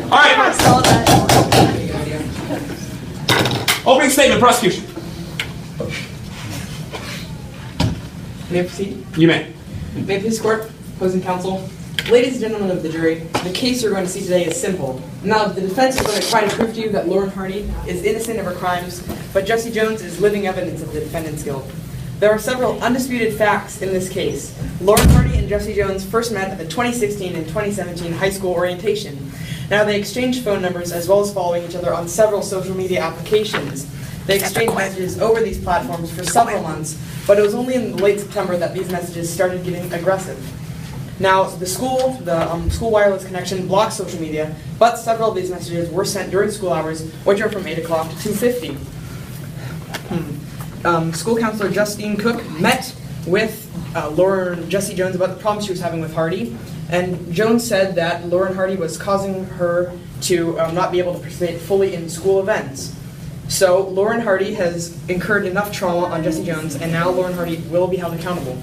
All right. Opening statement, prosecution. May I proceed? You may. May I please court, opposing counsel? Ladies and gentlemen of the jury, the case you're going to see today is simple. Now, the defense is going to try to prove to you that Lauren Hardy is innocent of her crimes, but Jesse Jones is living evidence of the defendant's guilt. There are several undisputed facts in this case. Lauren Hardy and Jesse Jones first met at the 2016 and 2017 high school orientation. Now, they exchanged phone numbers as well as following each other on several social media applications. They exchanged messages over these platforms for several months, but it was only in late September that these messages started getting aggressive. Now, the school wireless connection blocks social media, but several of these messages were sent during school hours, which are from 8 o'clock to 2:50. School counselor Justine Cook met with Jesse Jones about the problem she was having with Hardy, and Jones said that Lauren Hardy was causing her to not be able to participate fully in school events. So Lauren Hardy has incurred enough trauma on Jesse Jones, and now Lauren Hardy will be held accountable.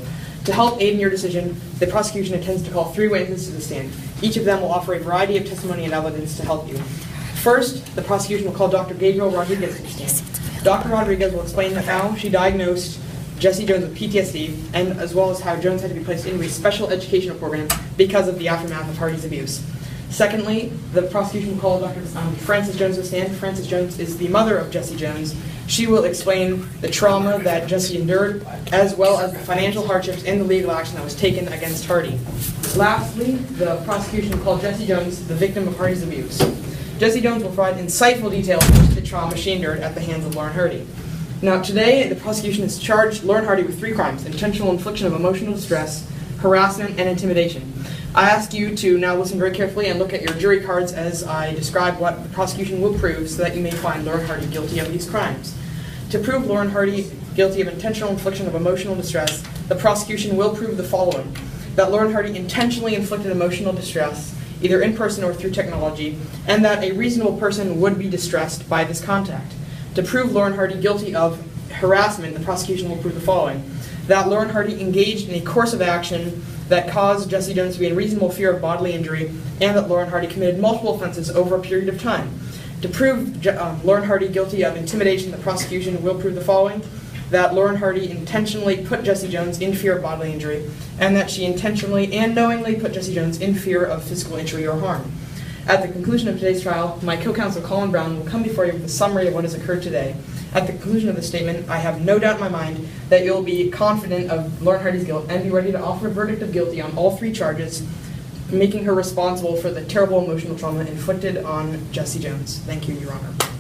To help aid in your decision, the prosecution intends to call 3 witnesses to the stand. Each of them will offer a variety of testimony and evidence to help you. First, the prosecution will call Dr. Gabriel Rodriguez to the stand. Dr. Rodriguez will explain how she diagnosed Jesse Jones with PTSD, and as well as how Jones had to be placed into a special educational program because of the aftermath of Hardy's abuse. Secondly, the prosecution will call Dr. Frances Jones to the stand. Frances Jones is the mother of Jesse Jones. She will explain the trauma that Jesse endured, as well as the financial hardships and the legal action that was taken against Hardy. Lastly, the prosecution will call Jesse Jones the victim of Hardy's abuse. Jesse Jones will provide insightful details into the trauma she endured at the hands of Lauren Hardy. Now, today, the prosecution has charged Lauren Hardy with 3 crimes: intentional infliction of emotional distress, harassment, and intimidation. I ask you to now listen very carefully and look at your jury cards as I describe what the prosecution will prove so that you may find Lauren Hardy guilty of these crimes. To prove Lauren Hardy guilty of intentional infliction of emotional distress, the prosecution will prove the following: that Lauren Hardy intentionally inflicted emotional distress, either in person or through technology, and that a reasonable person would be distressed by this contact. To prove Lauren Hardy guilty of harassment, the prosecution will prove the following: that Lauren Hardy engaged in a course of action that caused Jesse Jones to be in reasonable fear of bodily injury, and that Lauren Hardy committed multiple offenses over a period of time. To prove Lauren Hardy guilty of intimidation, the prosecution will prove the following: that Lauren Hardy intentionally put Jesse Jones in fear of bodily injury, and that she intentionally and knowingly put Jesse Jones in fear of physical injury or harm. At the conclusion of today's trial, my co-counsel Colin Brown will come before you with a summary of what has occurred today. At the conclusion of the statement, I have no doubt in my mind that you'll be confident of Lauren Hardy's guilt and be ready to offer a verdict of guilty on all 3 charges, making her responsible for the terrible emotional trauma inflicted on Jesse Jones. Thank you, Your Honor.